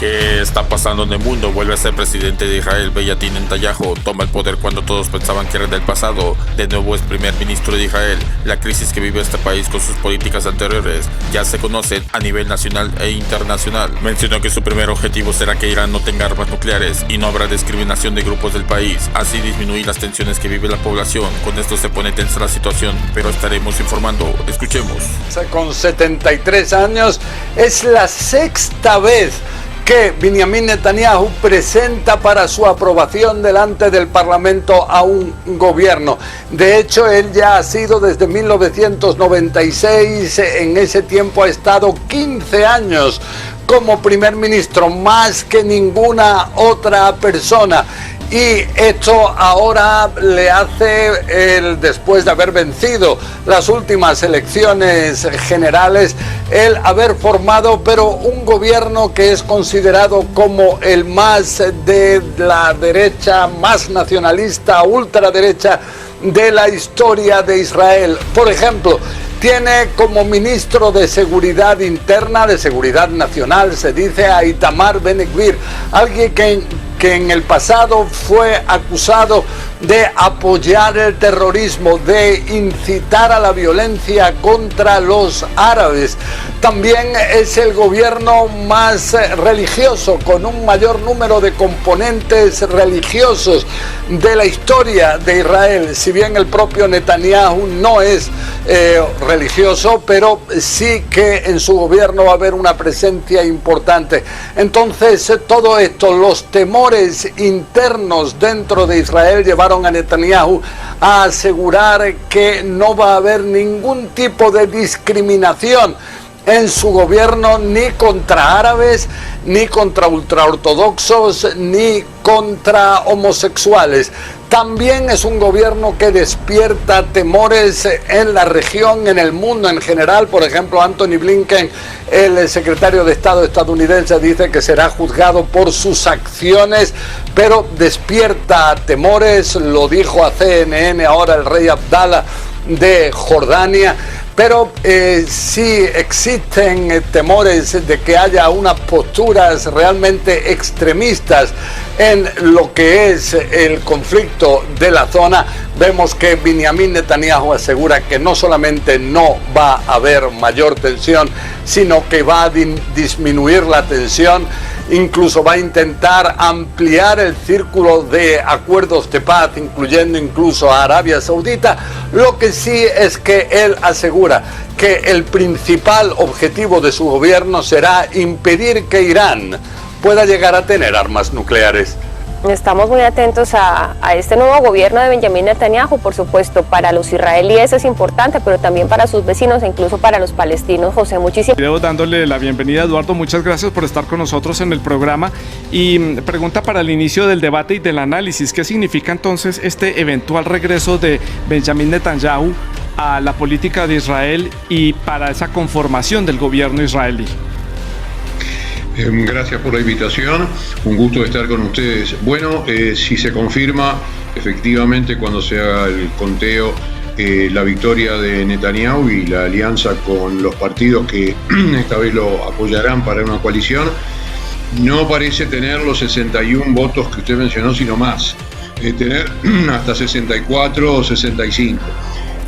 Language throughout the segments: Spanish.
¿Qué está pasando en el mundo? Vuelve a ser presidente de Israel. Benjamin Netanyahu toma el poder cuando todos pensaban que era del pasado. De nuevo es primer ministro de Israel. La crisis que vive este país con sus políticas anteriores ya se conoce a nivel nacional e internacional. Mencionó que su primer objetivo será que Irán no tenga armas nucleares y no habrá discriminación de grupos del país, así disminuir las tensiones que vive la población. Con esto se pone tensa la situación, pero estaremos informando. Escuchemos. Con 73 años es la sexta vez que Benjamin Netanyahu presenta para su aprobación delante del Parlamento a un gobierno. De hecho, él ya ha sido desde 1996, en ese tiempo ha estado 15 años como primer ministro, más que ninguna otra persona. Y esto ahora le hace, después de haber vencido las últimas elecciones generales, el haber formado, pero un gobierno que es considerado como el más de la derecha, más nacionalista, ultraderecha de la historia de Israel. Por ejemplo, tiene como ministro de Seguridad Interna, de Seguridad Nacional, se dice, a Itamar Ben-Gvir, alguien que en el pasado fue acusado de apoyar el terrorismo, de incitar a la violencia contra los árabes. También es el gobierno más religioso, con un mayor número de componentes religiosos de la historia de Israel. Si bien el propio Netanyahu no es religioso, pero sí que en su gobierno va a haber una presencia importante. Entonces, todo esto, los temores internos dentro de Israel llevaron a Netanyahu a asegurar que no va a haber ningún tipo de discriminación en su gobierno, ni contra árabes, ni contra ultraortodoxos, ni contra homosexuales. También es un gobierno que despierta temores en la región, en el mundo en general. Por ejemplo, Anthony Blinken, el secretario de Estado estadounidense, dice que será juzgado por sus acciones, pero despierta temores. Lo dijo a CNN ahora el rey Abdallah de Jordania. Pero sí existen temores de que haya unas posturas realmente extremistas en lo que es el conflicto de la zona. Vemos que Benjamin Netanyahu asegura que no solamente no va a haber mayor tensión, sino que va a disminuir la tensión. Incluso va a intentar ampliar el círculo de acuerdos de paz, incluyendo incluso a Arabia Saudita. Lo que sí es que él asegura que el principal objetivo de su gobierno será impedir que Irán pueda llegar a tener armas nucleares. Estamos muy atentos a este nuevo gobierno de Benjamin Netanyahu. Por supuesto, para los israelíes es importante, pero también para sus vecinos e incluso para los palestinos. José, muchísimas gracias. Dándole la bienvenida a Eduardo, muchas gracias por estar con nosotros en el programa. Y pregunta para el inicio del debate y del análisis, ¿qué significa entonces este eventual regreso de Benjamin Netanyahu a la política de Israel y para esa conformación del gobierno israelí? Gracias por la invitación, un gusto estar con ustedes. Bueno, si se confirma efectivamente cuando se haga el conteo la victoria de Netanyahu y la alianza con los partidos que esta vez lo apoyarán para una coalición, no parece tener los 61 votos que usted mencionó, sino más, tener hasta 64 o 65.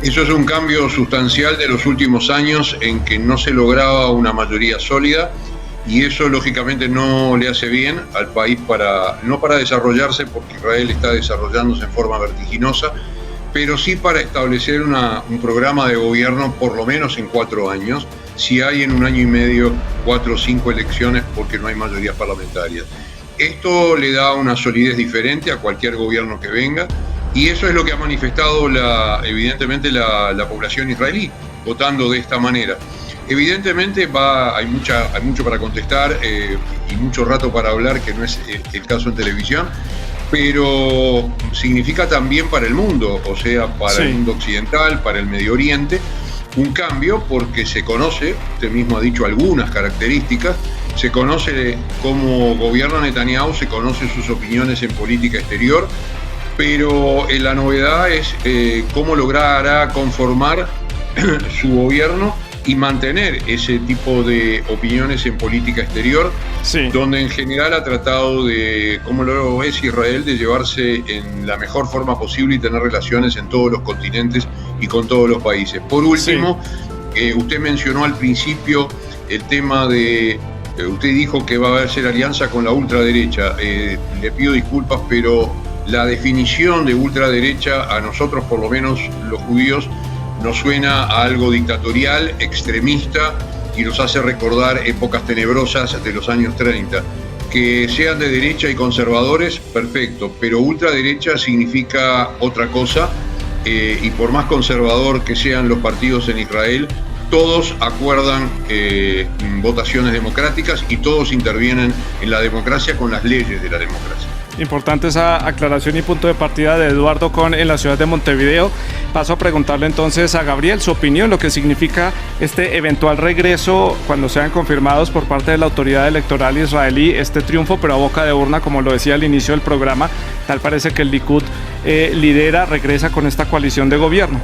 Eso es un cambio sustancial de los últimos años en que no se lograba una mayoría sólida. Y eso lógicamente no le hace bien al país no para desarrollarse, porque Israel está desarrollándose en forma vertiginosa, pero sí para establecer un programa de gobierno por lo menos en 4 años, si hay en un año y medio 4 o 5 elecciones porque no hay mayorías parlamentarias. Esto le da una solidez diferente a cualquier gobierno que venga, y eso es lo que ha manifestado evidentemente la población israelí, votando de esta manera. Evidentemente hay mucho para contestar y mucho rato para hablar, que no es el caso en televisión, pero significa también para el mundo, o sea, para el mundo occidental, para el Medio Oriente, un cambio, porque se conoce, usted mismo ha dicho algunas características, se conoce cómo gobierna Netanyahu, se conoce sus opiniones en política exterior, pero la novedad es cómo logrará conformar su gobierno y mantener ese tipo de opiniones en política exterior, Sí. donde en general ha tratado de, como lo es Israel, de llevarse en la mejor forma posible y tener relaciones en todos los continentes y con todos los países. Por último, usted mencionó al principio el tema de, usted dijo que va a hacer alianza con la ultraderecha. Le pido disculpas, pero la definición de ultraderecha, a nosotros por lo menos los judíos, nos suena a algo dictatorial, extremista, y nos hace recordar épocas tenebrosas de los años 30. Que sean de derecha y conservadores, perfecto, pero ultraderecha significa otra cosa, y por más conservador que sean los partidos en Israel, todos acuerdan votaciones democráticas y todos intervienen en la democracia con las leyes de la democracia. Importante esa aclaración y punto de partida de Eduardo Kohn en la ciudad de Montevideo. Paso a preguntarle entonces a Gabriel su opinión, lo que significa este eventual regreso cuando sean confirmados por parte de la autoridad electoral israelí, este triunfo, pero a boca de urna, como lo decía al inicio del programa. Tal parece que el Likud regresa con esta coalición de gobierno.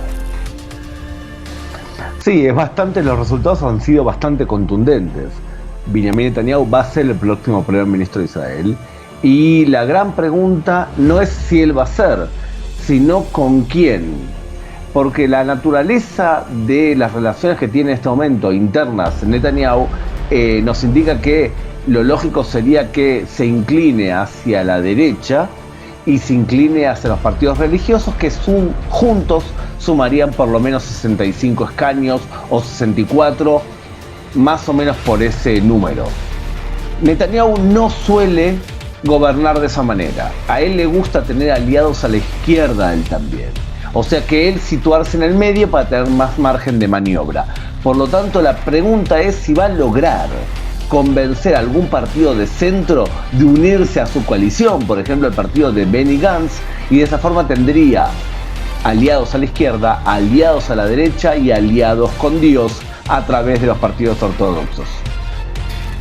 Sí, los resultados han sido bastante contundentes. Benjamin Netanyahu va a ser el próximo primer ministro de Israel. Y la gran pregunta no es si él va a ser, sino con quién. Porque la naturaleza de las relaciones que tiene en este momento internas Netanyahu nos indica que lo lógico sería que se incline hacia la derecha y se incline hacia los partidos religiosos que juntos sumarían por lo menos 65 escaños o 64, más o menos por ese número. Netanyahu no suele gobernar de esa manera. A él le gusta tener aliados a la izquierda él también. O sea que él situarse en el medio para tener más margen de maniobra. Por lo tanto, la pregunta es si va a lograr convencer a algún partido de centro de unirse a su coalición, por ejemplo el partido de Benny Gantz, y de esa forma tendría aliados a la izquierda, aliados a la derecha y aliados con Dios a través de los partidos ortodoxos.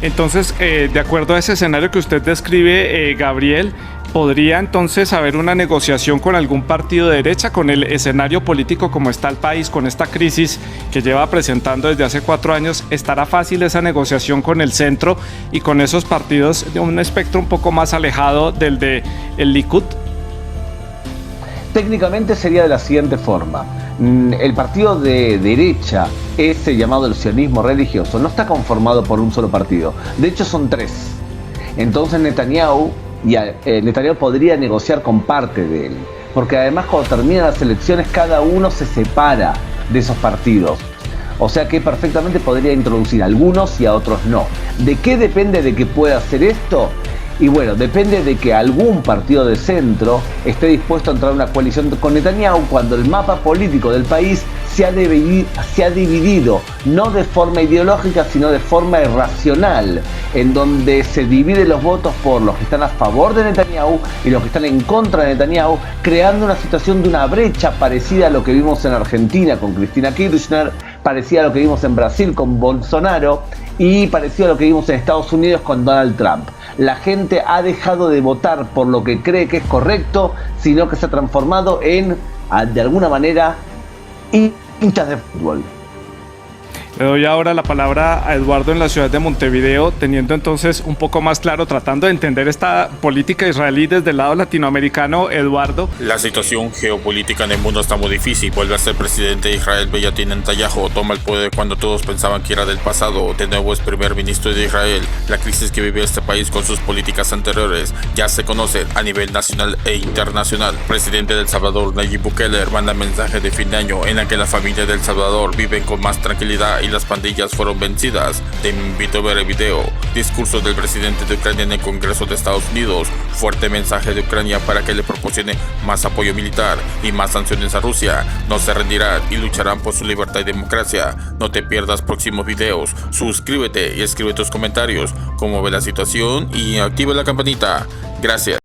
Entonces, de acuerdo a ese escenario que usted describe, Gabriel, ¿podría entonces haber una negociación con algún partido de derecha, con el escenario político como está el país, con esta crisis que lleva presentando desde hace 4 años? ¿Estará fácil esa negociación con el centro y con esos partidos de un espectro un poco más alejado del de el Likud? Técnicamente sería de la siguiente forma. El partido de derecha, ese llamado el sionismo religioso, no está conformado por un solo partido. De hecho son 3. Entonces Netanyahu podría negociar con parte de él. Porque además cuando terminan las elecciones cada uno se separa de esos partidos. O sea que perfectamente podría introducir a algunos y a otros no. ¿De qué depende de que pueda hacer esto? Y bueno, depende de que algún partido de centro esté dispuesto a entrar a una coalición con Netanyahu cuando el mapa político del país se ha dividido, no de forma ideológica, sino de forma irracional, en donde se dividen los votos por los que están a favor de Netanyahu y los que están en contra de Netanyahu, creando una situación de una brecha parecida a lo que vimos en Argentina con Cristina Kirchner, parecida a lo que vimos en Brasil con Bolsonaro y parecido a lo que vimos en Estados Unidos con Donald Trump. La gente ha dejado de votar por lo que cree que es correcto, sino que se ha transformado en, de alguna manera, hinchas de fútbol. Le doy ahora la palabra a Eduardo en la ciudad de Montevideo, teniendo entonces un poco más claro, tratando de entender esta política israelí desde el lado latinoamericano. Eduardo. La situación geopolítica en el mundo está muy difícil. Vuelve a ser presidente de Israel Benjamin Netanyahu. Toma el poder cuando todos pensaban que era del pasado. De nuevo es primer ministro de Israel. La crisis que vive este país con sus políticas anteriores ya se conoce a nivel nacional e internacional. Presidente de El Salvador, Nayib Bukele, manda mensaje de fin de año en el que la familia de El Salvador viven con más tranquilidad y las pandillas fueron vencidas. Te invito a ver el video. Discurso del presidente de Ucrania en el Congreso de Estados Unidos. Fuerte mensaje de Ucrania para que le proporcione más apoyo militar y más sanciones a Rusia. No se rendirán y lucharán por su libertad y democracia. No te pierdas próximos videos. Suscríbete y escribe tus comentarios, cómo ve la situación y activa la campanita. Gracias.